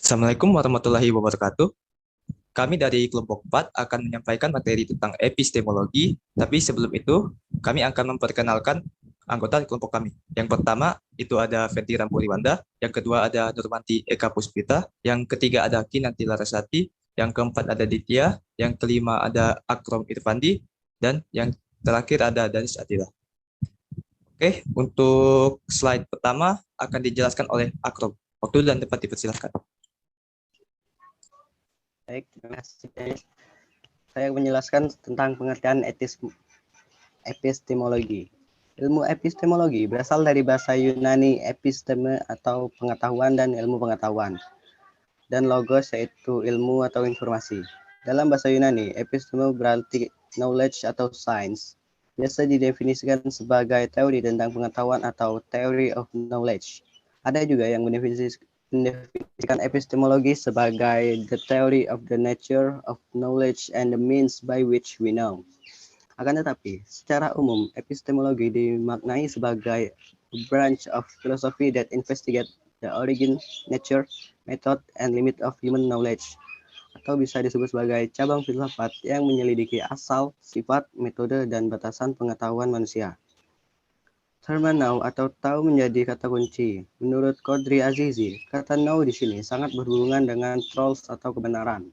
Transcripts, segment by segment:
Assalamualaikum warahmatullahi wabarakatuh. Kami dari kelompok 4 akan menyampaikan materi tentang epistemologi, tapi sebelum itu kami akan memperkenalkan anggota kelompok kami. Yang pertama itu ada Fenty Rampuliwanda, yang kedua ada Nurmanti Eka Puspita, yang ketiga ada Kinanti Larasati, yang keempat ada Ditya, yang kelima ada Akrom Irfandi, dan yang terakhir ada Danis Atila. Oke, untuk slide pertama akan dijelaskan oleh Akrom. Waktu dan tempat dipersilakan. Baik, terima kasih. Saya menjelaskan tentang pengertian epistemologi. Ilmu epistemologi berasal dari bahasa Yunani episteme atau pengetahuan dan ilmu pengetahuan, dan logos yaitu ilmu atau informasi. Dalam bahasa Yunani, episteme berarti knowledge atau science. Biasa didefinisikan sebagai teori tentang pengetahuan atau theory of knowledge. Ada juga yang mendefinisikan epistemologi sebagai the theory of the nature of knowledge and the means by which we know. Akan tetapi, secara umum, epistemologi dimaknai sebagai a branch of philosophy that investigate the origin, nature, method, and limit of human knowledge, atau bisa disebut sebagai cabang filsafat yang menyelidiki asal, sifat, metode, dan batasan pengetahuan manusia. Term know atau tahu menjadi kata kunci. Menurut Qadri Azizi, kata know di sini sangat berhubungan dengan truth atau kebenaran.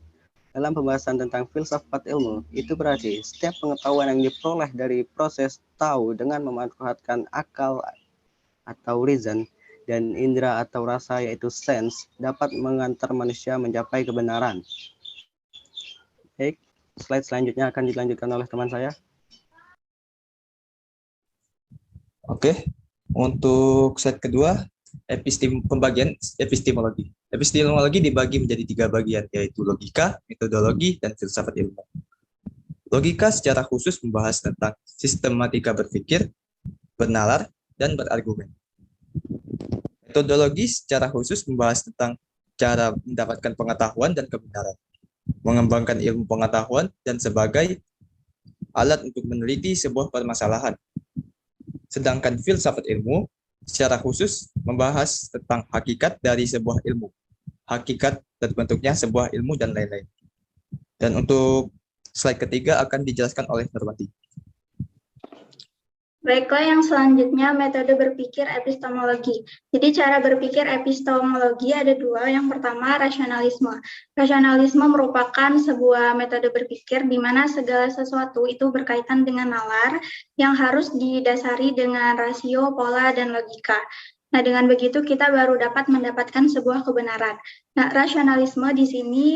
Dalam pembahasan tentang filsafat ilmu, itu berarti setiap pengetahuan yang diperoleh dari proses tahu dengan memanfaatkan akal atau reason dan indera atau rasa yaitu sense dapat mengantar manusia mencapai kebenaran. Baik, slide selanjutnya akan dilanjutkan oleh teman saya. Oke, untuk slide kedua, pembagian epistemologi. Epistemologi dibagi menjadi 3 bagian, yaitu logika, metodologi, dan filsafat ilmu. Logika secara khusus membahas tentang sistematika berpikir, bernalar, dan berargumen. Metodologi secara khusus membahas tentang cara mendapatkan pengetahuan dan kebenaran, mengembangkan ilmu pengetahuan, dan sebagai alat untuk meneliti sebuah permasalahan. Sedangkan filsafat ilmu secara khusus membahas tentang hakikat dari sebuah ilmu, hakikat terbentuknya sebuah ilmu, dan lain-lain. Dan untuk slide ketiga akan dijelaskan oleh Nurmanti. Baiklah, yang selanjutnya metode berpikir epistemologi. Jadi cara berpikir epistemologi ada 2. Yang pertama, rasionalisme. Rasionalisme merupakan sebuah metode berpikir di mana segala sesuatu itu berkaitan dengan nalar yang harus didasari dengan rasio, pola, dan logika. Nah, dengan begitu kita baru dapat mendapatkan sebuah kebenaran. Nah, rasionalisme di sini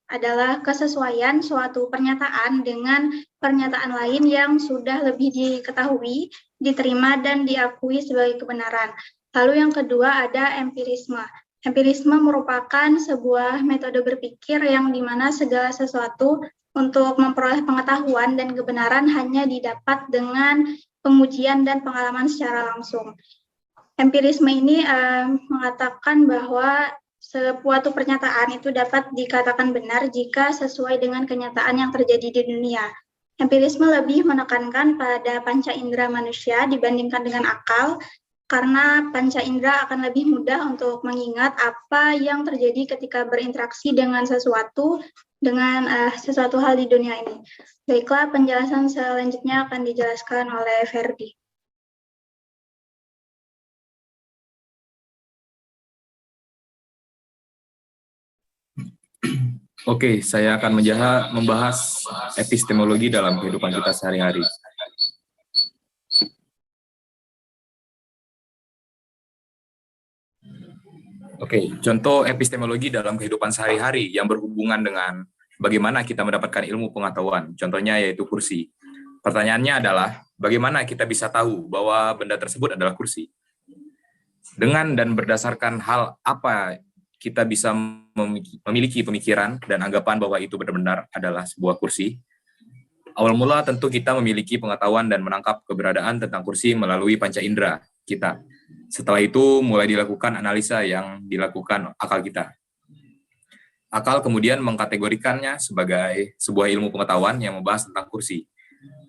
adalah kesesuaian suatu pernyataan dengan pernyataan lain yang sudah lebih diketahui, diterima, dan diakui sebagai kebenaran. Lalu yang kedua ada empirisme. Empirisme merupakan sebuah metode berpikir yang dimana segala sesuatu untuk memperoleh pengetahuan dan kebenaran hanya didapat dengan pengujian dan pengalaman secara langsung. Empirisme ini mengatakan bahwa suatu pernyataan itu dapat dikatakan benar jika sesuai dengan kenyataan yang terjadi di dunia. Empirisme lebih menekankan pada panca indera manusia dibandingkan dengan akal, karena panca indera akan lebih mudah untuk mengingat apa yang terjadi ketika berinteraksi dengan sesuatu hal di dunia ini. Baiklah, penjelasan selanjutnya akan dijelaskan oleh Ferdi. Oke, saya akan membahas epistemologi dalam kehidupan kita sehari-hari. Oke, contoh epistemologi dalam kehidupan sehari-hari yang berhubungan dengan bagaimana kita mendapatkan ilmu pengetahuan. Contohnya yaitu kursi. Pertanyaannya adalah, bagaimana kita bisa tahu bahwa benda tersebut adalah kursi? Dengan dan berdasarkan hal apa kita bisa memiliki pemikiran dan anggapan bahwa itu benar-benar adalah sebuah kursi. Awal mula tentu kita memiliki pengetahuan dan menangkap keberadaan tentang kursi melalui panca indera kita. Setelah itu mulai dilakukan analisa yang dilakukan akal kita. Akal kemudian mengkategorikannya sebagai sebuah ilmu pengetahuan yang membahas tentang kursi.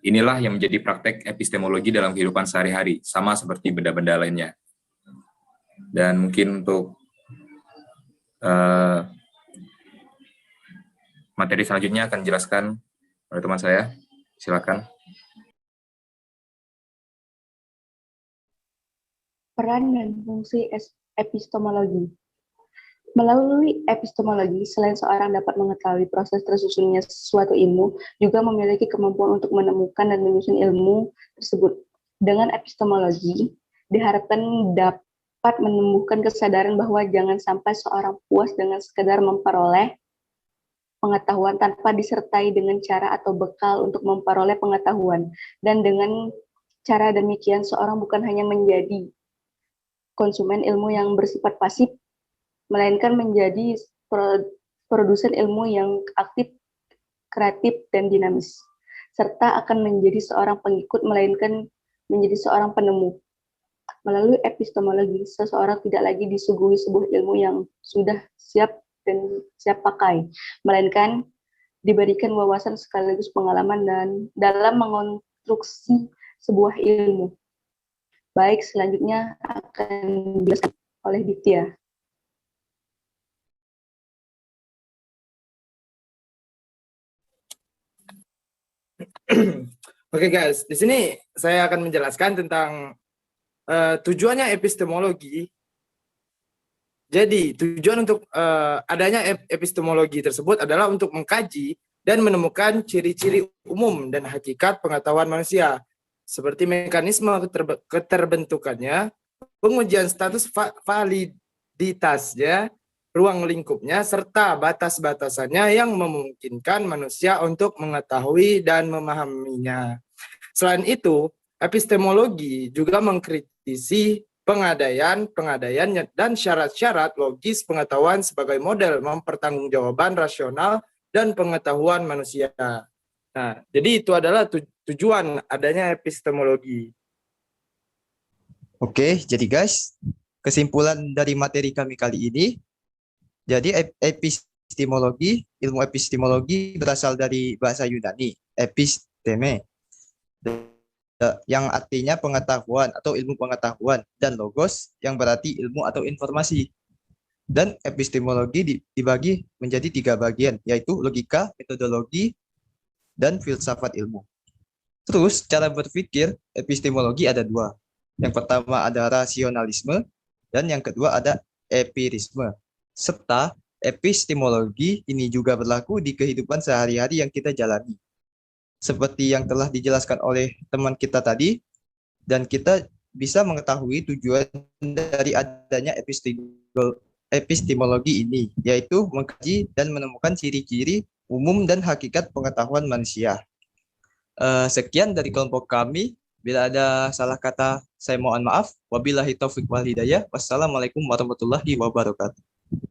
Inilah yang menjadi praktek epistemologi dalam kehidupan sehari-hari, sama seperti benda-benda lainnya. Dan mungkin untuk Materi selanjutnya akan dijelaskan oleh teman saya. Silakan. Peran dan fungsi epistemologi. Melalui epistemologi, selain seorang dapat mengetahui proses tersusunnya suatu ilmu, juga memiliki kemampuan untuk menemukan dan menyusun ilmu tersebut. Dengan epistemologi, diharapkan dapat menumbuhkan kesadaran bahwa jangan sampai seorang puas dengan sekadar memperoleh pengetahuan tanpa disertai dengan cara atau bekal untuk memperoleh pengetahuan. Dan dengan cara demikian, seorang bukan hanya menjadi konsumen ilmu yang bersifat pasif, melainkan menjadi produsen ilmu yang aktif, kreatif, dan dinamis, serta akan menjadi seorang pengikut, melainkan menjadi seorang penemu. Melalui epistemologi, seseorang tidak lagi disuguhi sebuah ilmu yang sudah siap dan siap pakai, melainkan diberikan wawasan sekaligus pengalaman dan dalam mengonstruksi sebuah ilmu. Baik, selanjutnya akan dijelaskan oleh Ditya. Oke guys, di sini saya akan menjelaskan tentang tujuannya epistemologi. Jadi tujuan untuk adanya epistemologi tersebut adalah untuk mengkaji dan menemukan ciri-ciri umum dan hakikat pengetahuan manusia, seperti mekanisme keterbentukannya, pengujian status validitasnya, ruang lingkupnya, serta batas-batasannya yang memungkinkan manusia untuk mengetahui dan memahaminya. Selain itu, epistemologi juga mengkritisi pengadaian dan syarat-syarat logis pengetahuan sebagai model mempertanggungjawaban rasional dan pengetahuan manusia. Nah, jadi itu adalah tujuan adanya epistemologi. Oke, jadi guys, kesimpulan dari materi kami kali ini, jadi epistemologi, ilmu epistemologi berasal dari bahasa Yunani, episteme, yang artinya pengetahuan atau ilmu pengetahuan, dan logos yang berarti ilmu atau informasi. Dan epistemologi dibagi menjadi 3 bagian, yaitu logika, metodologi, dan filsafat ilmu. Terus cara berpikir epistemologi ada 2. Yang pertama ada rasionalisme, dan yang kedua ada empirisme. Serta epistemologi ini juga berlaku di kehidupan sehari-hari yang kita jalani. Seperti yang telah dijelaskan oleh teman kita tadi, dan kita bisa mengetahui tujuan dari adanya epistemologi ini, yaitu mengkaji dan menemukan ciri-ciri umum dan hakikat pengetahuan manusia. Sekian dari kelompok kami. Bila ada salah kata, saya mohon maaf. Wabillahi taufiq wal hidayah. Wassalamualaikum warahmatullahi wabarakatuh.